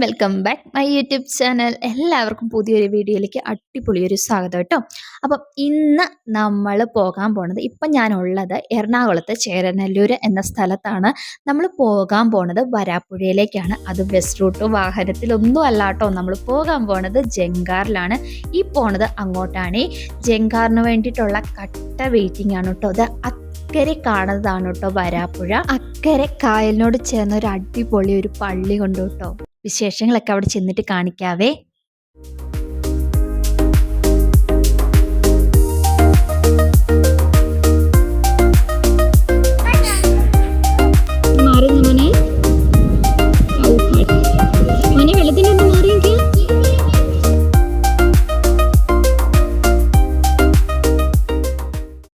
Welcome back my YouTube channel. എല്ലാവർക്കും പുതിയൊരു വീഡിയോയിലേക്ക് അടിപൊളിയൊരു സ്വാഗതം കേട്ടോ. അപ്പം ഇന്ന് നമ്മൾ പോകാൻ പോണത്, ഇപ്പം ഞാനുള്ളത് എറണാകുളത്ത് ചേരനെല്ലൂർ എന്ന സ്ഥലത്താണ്. നമ്മൾ പോകാൻ പോണത് വരാപ്പുഴയിലേക്കാണ്. അത് ബസ് റൂട്ട് വാഹനത്തിലൊന്നും അല്ല കേട്ടോ. നമ്മൾ പോകാൻ പോണത് ജങ്കാറിലാണ്. ഈ പോണത് അങ്ങോട്ടാണ്. ജങ്കാറിന് വേണ്ടിയിട്ടുള്ള കട്ട വെയിറ്റിംഗ് ആണ് കേട്ടോ. അത് അക്കരെ കാണുന്നതാണ് കേട്ടോ വരാപ്പുഴ. അക്കരെ കായലിനോട് ചേർന്ന ഒരു അടിപൊളി ഒരു പള്ളി കൊണ്ട് കേട്ടോ. വിശേഷങ്ങളൊക്കെ അവിടെ ചെന്നിട്ട് കാണിക്കാവേ.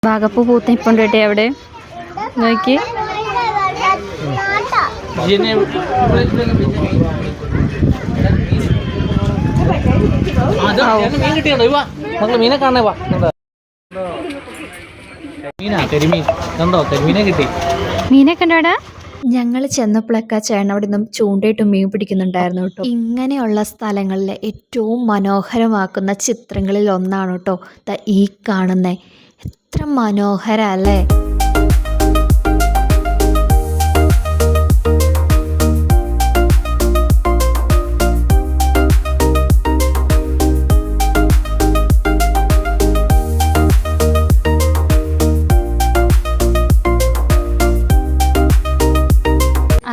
ഭാഗപ്പൂ പൂത്ത ഇപ്പം കേട്ടെ അവിടെ നോക്കി. മീനെ കാണേ വാ. മീനെ കണ്ടോടാ. ഞങ്ങൾ ചെന്നപ്പോഴൊക്കെ ചേട്ടൻ അവിടെ നിന്നും ചൂണ്ടയിട്ട് മീൻ പിടിക്കുന്നുണ്ടായിരുന്നു കേട്ടോ. ഇങ്ങനെയുള്ള സ്ഥലങ്ങളിലെ ഏറ്റവും മനോഹരമാക്കുന്ന ചിത്രങ്ങളിൽ ഒന്നാണ് കേട്ടോ ഈ കാണുന്നേ. എത്ര മനോഹര അല്ലേ.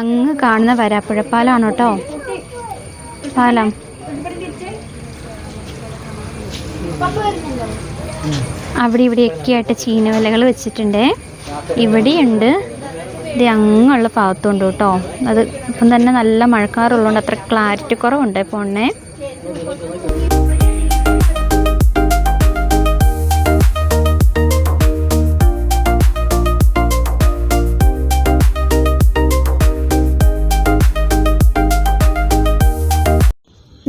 അങ്ങ് കാണുന്ന വരാപ്പുഴ പാലമാണ് കേട്ടോ. പാലം അവിടെ ഇവിടെയൊക്കെ ആയിട്ട് ചീനവലകൾ വെച്ചിട്ടുണ്ട്. ഇവിടെയുണ്ട്, ഇത് അങ്ങുള്ള ഭാഗത്തുണ്ട് കേട്ടോ. അത് ഇപ്പം തന്നെ നല്ല മഴക്കാറുള്ളതുകൊണ്ട് അത്ര ക്ലാരിറ്റി കുറവുണ്ട് ഫോണിനെ.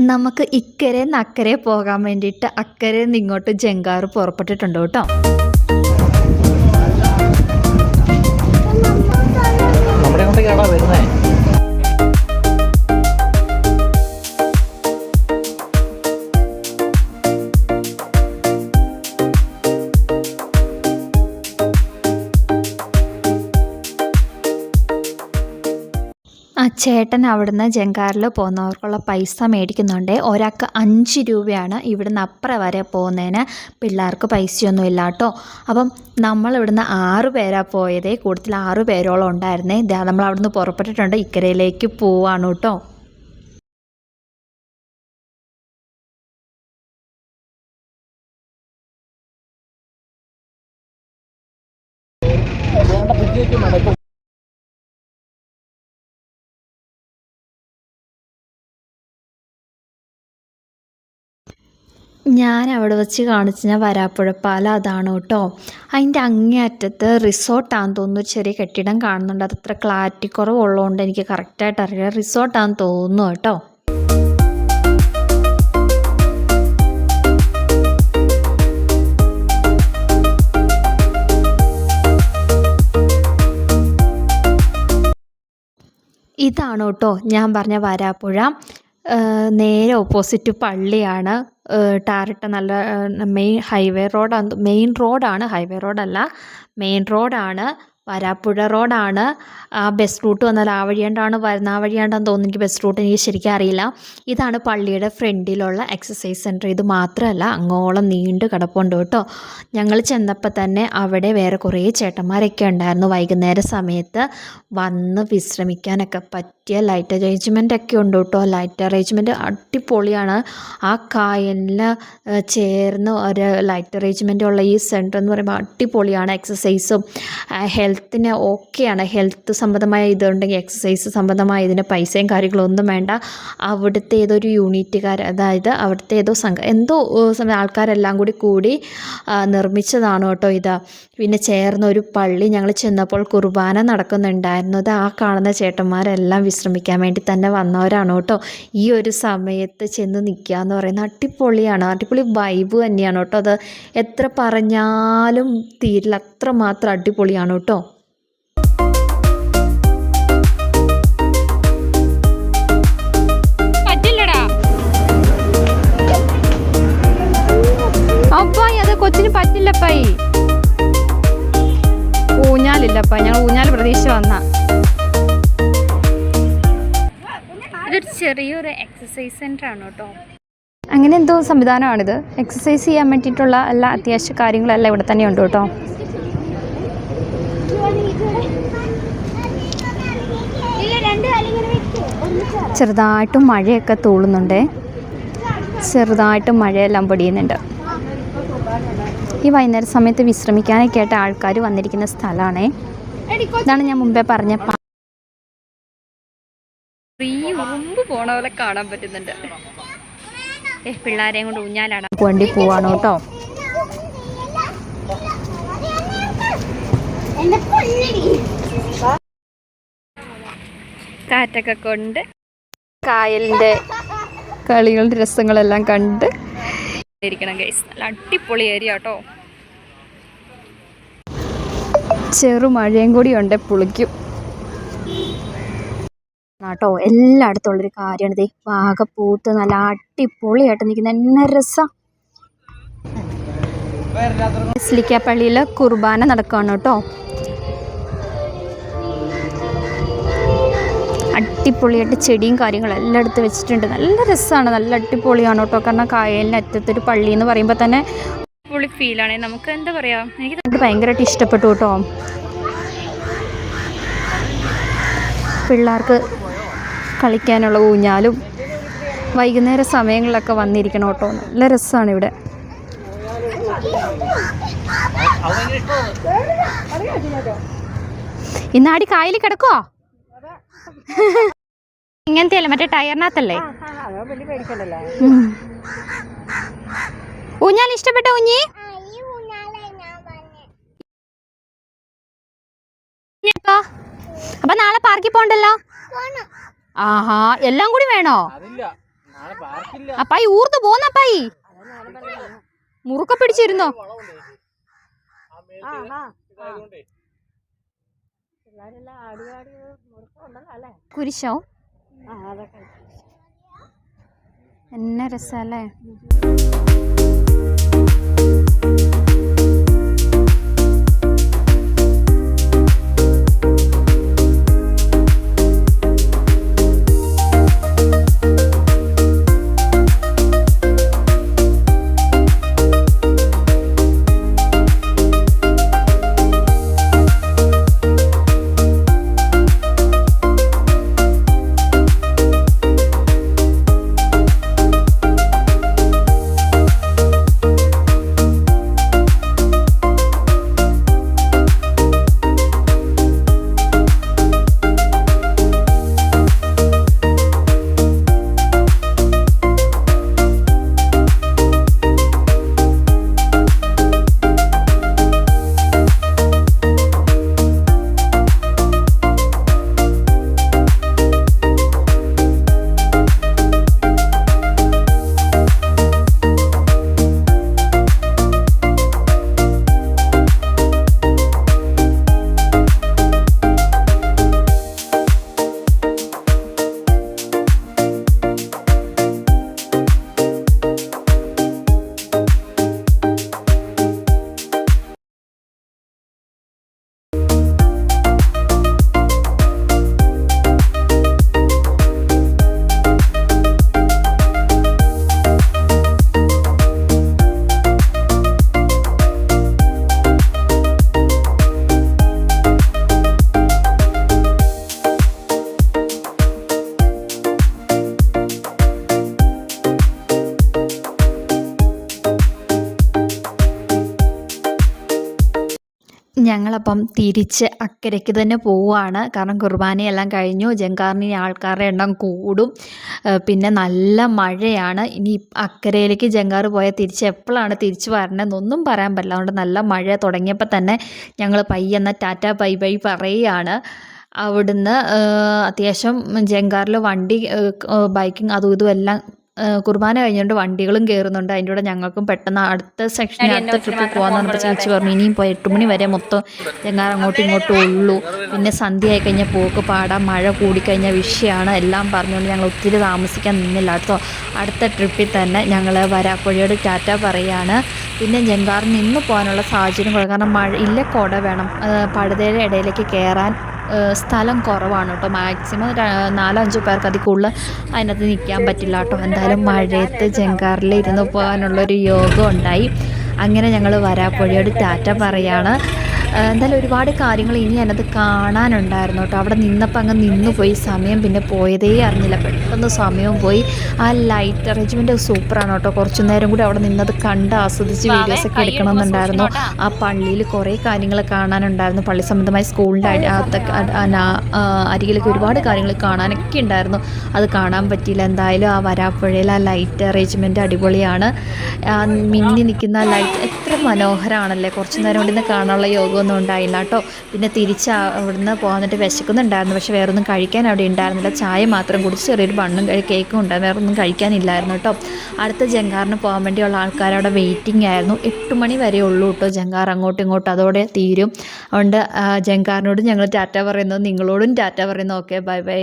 നമുക്ക് ഇക്കരെ നിന്ന് അക്കരെ പോകാൻ വേണ്ടിയിട്ട് അക്കരെ നിന്ന് ഇങ്ങോട്ട് ജങ്കാറ് പുറപ്പെട്ടിട്ടുണ്ട് കേട്ടോ. ആ ചേട്ടൻ അവിടുന്ന് ജങ്കാറിൽ പോകുന്നവർക്കുള്ള പൈസ മേടിക്കുന്നുണ്ട്. ഒരാൾക്ക് 5 രൂപയാണ് ഇവിടുന്ന് അപ്പുറം വരെ പോകുന്നതിന്. പിള്ളേർക്ക് പൈസയൊന്നും ഇല്ല കേട്ടോ. അപ്പം നമ്മൾ ഇവിടുന്ന് 6 പേരാണ് പോയത്. കൂടുതൽ 6 പേരോളം ഉണ്ടായിരുന്നേ. നമ്മൾ അവിടുന്ന് പുറപ്പെട്ടിട്ടുണ്ട്, ഇക്കരയിലേക്ക് പോവാണ് കേട്ടോ. ഞാൻ അവിടെ വെച്ച് കാണിച്ച വരാപ്പുഴപ്പാലം അതാണ് കേട്ടോ. അതിൻ്റെ അങ്ങേ അറ്റത്ത് റിസോർട്ടാണെന്ന് തോന്നുന്നു. ചെറിയ കെട്ടിടം കാണുന്നുണ്ട്. അതത്ര ക്ലാരിറ്റി കുറവുള്ളതുകൊണ്ട് എനിക്ക് കറക്റ്റായിട്ട് അറിയാം. റിസോർട്ടാണെന്ന് തോന്നുന്നു കേട്ടോ. ഇതാണ് കേട്ടോ ഞാൻ പറഞ്ഞ വരാപ്പുഴ. നേരെ ഓപ്പോസിറ്റ് പള്ളിയാണ്. ടാറിട്ട നല്ല മെയിൻ റോഡാണ്, ഹൈവേ റോഡല്ല, മെയിൻ റോഡാണ്. വരാപ്പുഴ റോഡാണ്. ആ ബസ് റൂട്ട് വന്നാൽ ആ വഴിയാണ്ടാണ് വരുന്ന, ആ വഴിയാണ്ടാന്ന് തോന്നുന്നു. എനിക്ക് ബസ് റൂട്ട് എനിക്ക് ശരിക്കും അറിയില്ല. ഇതാണ് പള്ളിയുടെ ഫ്രണ്ടിലുള്ള എക്സസൈസ് സെൻറ്റർ. ഇത് മാത്രമല്ല, അങ്ങോളം നീണ്ട് കിടപ്പുണ്ട് കേട്ടോ. ഞങ്ങൾ ചെന്നപ്പോൾ തന്നെ അവിടെ വേറെ കുറേ ചേട്ടന്മാരൊക്കെ ഉണ്ടായിരുന്നു. വൈകുന്നേര സമയത്ത് വന്ന് വിശ്രമിക്കാനൊക്കെ പറ്റിയ ലൈറ്റ് അറേഞ്ച്മെൻ്റ് ഒക്കെ ഉണ്ട് കേട്ടോ. ലൈറ്റ് അറേഞ്ച്മെൻറ്റ് അടിപൊളിയാണ്. ആ കായലിൽ ചേർന്ന് ഒരു ലൈറ്റ് അറേഞ്ച്മെൻ്റ് ഉള്ള ഈ സെൻറ്റർ എന്ന് പറയുമ്പോൾ അടിപൊളിയാണ്. എക്സസൈസും ഹെൽത്തിന് ഓക്കെയാണ്. ഹെൽത്ത് സംബന്ധമായ ഇതുണ്ടെങ്കിൽ എക്സസൈസ് സംബന്ധമായ ഇതിന് പൈസയും കാര്യങ്ങളൊന്നും വേണ്ട. അവിടുത്തെ ഏതൊരു യൂണിറ്റുകാർ, അതായത് അവിടുത്തെ എന്തോ ആൾക്കാരെല്ലാം കൂടി നിർമ്മിച്ചതാണ് കേട്ടോ ഇത്. പിന്നെ ചേർന്ന ഒരു പള്ളി. ഞങ്ങൾ ചെന്നപ്പോൾ കുർബാന നടക്കുന്നുണ്ടായിരുന്നത്. ആ കാണുന്ന ചേട്ടന്മാരെല്ലാം വിശ്രമിക്കാൻ വേണ്ടി തന്നെ വന്നവരാണ് കേട്ടോ. ഈ ഒരു സമയത്ത് ചെന്ന് നിൽക്കുക എന്ന് പറയുന്നത് അടിപൊളിയാണ്. അടിപൊളി വൈബ് തന്നെയാണ് കേട്ടോ. അത് എത്ര പറഞ്ഞാലും തീരില്ല, അത്രമാത്രം അടിപൊളിയാണ് കേട്ടോ. പറ്റി കൊച്ചിന് പറ്റില്ലപ്പായി. ഊഞ്ഞാലില്ലപ്പാ, ഞങ്ങൾ ഊഞ്ഞാൽ പ്രതീക്ഷ വന്ന. ഇതൊരു ചെറിയൊരു എക്സസൈസ് സെൻ്റർ ആണ് കേട്ടോ. അങ്ങനെ എന്തോ സംവിധാനമാണിത്. എക്സസൈസ് ചെയ്യാൻ വേണ്ടിയിട്ടുള്ള എല്ലാ അത്യാവശ്യ കാര്യങ്ങളെല്ലാം ഇവിടെ തന്നെ ഉണ്ട് കേട്ടോ. ചെറുതായിട്ടും മഴയൊക്കെ തൂളുന്നുണ്ട്. ചെറുതായിട്ടും മഴയെല്ലാം പൊടിയുന്നുണ്ട്. ഈ വൈകുന്നേര സമയത്ത് വിശ്രമിക്കാനൊക്കെ ആയിട്ട് ആൾക്കാർ വന്നിരിക്കുന്ന സ്ഥലമാണേ. ഇതാണ് ഞാൻ മുമ്പേ പറഞ്ഞ ഉറുമ്പ് പോണ പോലെ കാണാൻ പറ്റുന്നുണ്ട്. പിള്ളേരെയും കൊണ്ട് ഊഞ്ഞാലാടാൻ വേണ്ടി പോവാണ് കേട്ടോ. കാറ്റൊക്കെ കൊണ്ട് കായലിൻ്റെ കളികളുടെ രസങ്ങളെല്ലാം കണ്ട് ഇരിക്കണം ഗൈസ്. നല്ല അടിപൊളി ഏരിയ കേട്ടോ. ചെറുമഴയും കൂടി ഉണ്ട്, പുളിക്കും കേട്ടോ. എല്ലായിടത്തും ഉള്ളൊരു കാര്യമാണിത്. വാഗപ്പൂത്ത് നല്ല അടിപൊളിയായിട്ട് നിൽക്കുന്ന എന്നെ രസം. ബസിലിക്ക പള്ളിയിൽ കുർബാന നടക്കുകയാണ് കേട്ടോ. അടിപൊളിയായിട്ട് ചെടിയും കാര്യങ്ങളും എല്ലാം എടുത്ത് വെച്ചിട്ടുണ്ട്. നല്ല രസമാണ്, നല്ല അടിപൊളിയാണ് കേട്ടോ. കാരണം കായലിന് അറ്റത്തൊരു പള്ളി എന്ന് പറയുമ്പോൾ തന്നെ പൊളി ഫീലാണ്. നമുക്ക് എന്താ പറയുക, എനിക്ക് ഭയങ്കരമായിട്ട് ഇഷ്ടപ്പെട്ടു കേട്ടോ. പിള്ളേർക്ക് കളിക്കാനുള്ള ഊഞ്ഞാലും വൈകുന്നേര സമയങ്ങളിലൊക്കെ വന്നിരിക്കണം കേട്ടോ. നല്ല രസമാണ് ഇവിടെ. ഇന്നാടി കായൽ കിടക്കുവോ? ഇങ്ങനത്തെ അല്ലേ, മറ്റേ ടയറിനകത്തല്ലേ. ഊഞ്ഞാൽ ഇഷ്ടപ്പെട്ട ഊഞ്ഞി? അപ്പൊ നാളെ പാർക്കിൽ പോണ്ടല്ലോ. ആഹാ, എല്ലാം കൂടി വേണോ? അപ്പായി ഊർന്നു പോന്നപ്പായി, മുറുക്ക പിടിച്ചിരുന്നോ? കുരിശോ എന്നെ രസല്ലേ. ഞങ്ങളപ്പം തിരിച്ച് അക്കരയ്ക്ക് തന്നെ പോവുകയാണ്. കാരണം കുർബാനയെല്ലാം കഴിഞ്ഞു. ജങ്കാറിന് ആൾക്കാരുടെ എണ്ണം കൂടും. പിന്നെ നല്ല മഴയാണ്. ഇനി അക്കരയിലേക്ക് ജങ്കാറ് പോയാൽ തിരിച്ച് എപ്പോഴാണ് തിരിച്ച് വരണമെന്നൊന്നും പറയാൻ പറ്റില്ല. അതുകൊണ്ട് നല്ല മഴ തുടങ്ങിയപ്പോൾ തന്നെ ഞങ്ങൾ പയ്യെന്ന ടാറ്റ ബൈ ബൈ പറയുകയാണ്. അവിടുന്ന് അത്യാവശ്യം ജങ്കാറിൽ വണ്ടി ബൈക്കിങ് അതും ഇതും എല്ലാം കുർബാന കഴിഞ്ഞുകൊണ്ട് വണ്ടികളും കയറുന്നുണ്ട്. അതിൻ്റെ കൂടെ ഞങ്ങൾക്കും പെട്ടെന്ന് അടുത്ത സെക്ഷനിൽ അടുത്ത ട്രിപ്പിൽ പോകാമെന്ന് പറഞ്ഞപ്പോൾ ചേച്ചി പറഞ്ഞു ഇനിയും പോയി 8 മണി വരെ മൊത്തം ജങ്കാർ അങ്ങോട്ടും ഇങ്ങോട്ടും ഉള്ളൂ. പിന്നെ സന്ധ്യ ആയി കഴിഞ്ഞാൽ പോക്ക് പാടാം, മഴ കൂടിക്കഴിഞ്ഞാൽ വിഷയമാണ് എല്ലാം പറഞ്ഞുകൊണ്ട് ഞങ്ങൾ ഒത്തിരി താമസിക്കാൻ നിന്നില്ല. അടുത്ത ട്രിപ്പിൽ തന്നെ ഞങ്ങൾ വരാപ്പുഴയോട് ടാറ്റ പറയുകയാണ്. പിന്നെ ജങ്കാറിൽ നിന്ന് പോകാനുള്ള സാഹചര്യം കുറവ്, കാരണം മഴ ഇല്ല, കുട വേണം. പടുതയുടെ ഇടയിലേക്ക് കയറാൻ സ്ഥലം കുറവാണ് കേട്ടോ. മാക്സിമം 4-5 പേർക്ക് അതിൽ കൂടുതൽ അതിനകത്ത് നിൽക്കാൻ പറ്റില്ല കേട്ടോ. എന്തായാലും മഴയത്ത് ജങ്കാറിൽ ഇരുന്ന് പോകാനുള്ളൊരു യോഗം ഉണ്ടായി. അങ്ങനെ ഞങ്ങൾ വരാപ്പുഴയോട് ടാറ്റ പറയാണ്. എന്തായാലും ഒരുപാട് കാര്യങ്ങൾ ഇനി അതിനകത്ത് കാണാനുണ്ടായിരുന്നു കേട്ടോ. അവിടെ നിന്നപ്പോൾ അങ്ങ് നിന്ന് പോയി, സമയം പിന്നെ പോയതേ അറിഞ്ഞില്ല, പെട്ടെന്ന് സമയവും പോയി. ആ ലൈറ്റ് അറേഞ്ച്മെൻറ്റ് സൂപ്പറാണ് കേട്ടോ. കുറച്ച് നേരം കൂടി അവിടെ നിന്നത് കണ്ട് ആസ്വദിച്ച് വീഡിയോസൊക്കെ എടുക്കണമെന്നുണ്ടായിരുന്നു. ആ പള്ളിയിൽ കുറേ കാര്യങ്ങൾ കാണാനുണ്ടായിരുന്നു. പള്ളി സംബന്ധമായി സ്കൂളിൻ്റെ അരികിലൊക്കെ ഒരുപാട് കാര്യങ്ങൾ കാണാനൊക്കെ ഉണ്ടായിരുന്നു. അത് കാണാൻ പറ്റിയില്ല. എന്തായാലും ആ വരാപ്പുഴയിൽ ആ ലൈറ്റ് അറേഞ്ച്മെൻറ്റ് അടിപൊളിയാണ്. മിന്നി നിൽക്കുന്ന ലൈറ്റ് എത്ര മനോഹരമാണല്ലേ. കുറച്ച് നേരം കൊണ്ട് കാണാനുള്ള യോഗമൊന്നും ഉണ്ടായില്ല കേട്ടോ. പിന്നെ തിരിച്ച് അവിടുന്ന് പോകാന്നിട്ട് വിശക്കുന്നുണ്ടായിരുന്നു. പക്ഷേ വേറൊന്നും കഴിക്കാൻ അവിടെ ഉണ്ടായിരുന്നില്ല. ചായ മാത്രം കുടിച്ച് ചെറിയൊരു ബണ്ണും കേക്കും ഉണ്ടായിരുന്നു. വേറൊന്നും കഴിക്കാനില്ലായിരുന്നു കേട്ടോ. അടുത്ത ജങ്കാറിന് പോകാൻ വേണ്ടിയുള്ള ആൾക്കാർ അവിടെ വെയിറ്റിംഗ് ആയിരുന്നു. 8 മണി വരെ ഉള്ളൂ കേട്ടോ ജങ്കാർ. അങ്ങോട്ടും ഇങ്ങോട്ടും അതോടെ തീരും. അതുകൊണ്ട് ജങ്കാറിനോട് ഞങ്ങൾ ടാറ്റ പറയുന്നു, നിങ്ങളോടും ടാറ്റ പറയുന്നു. Okay, bye bye.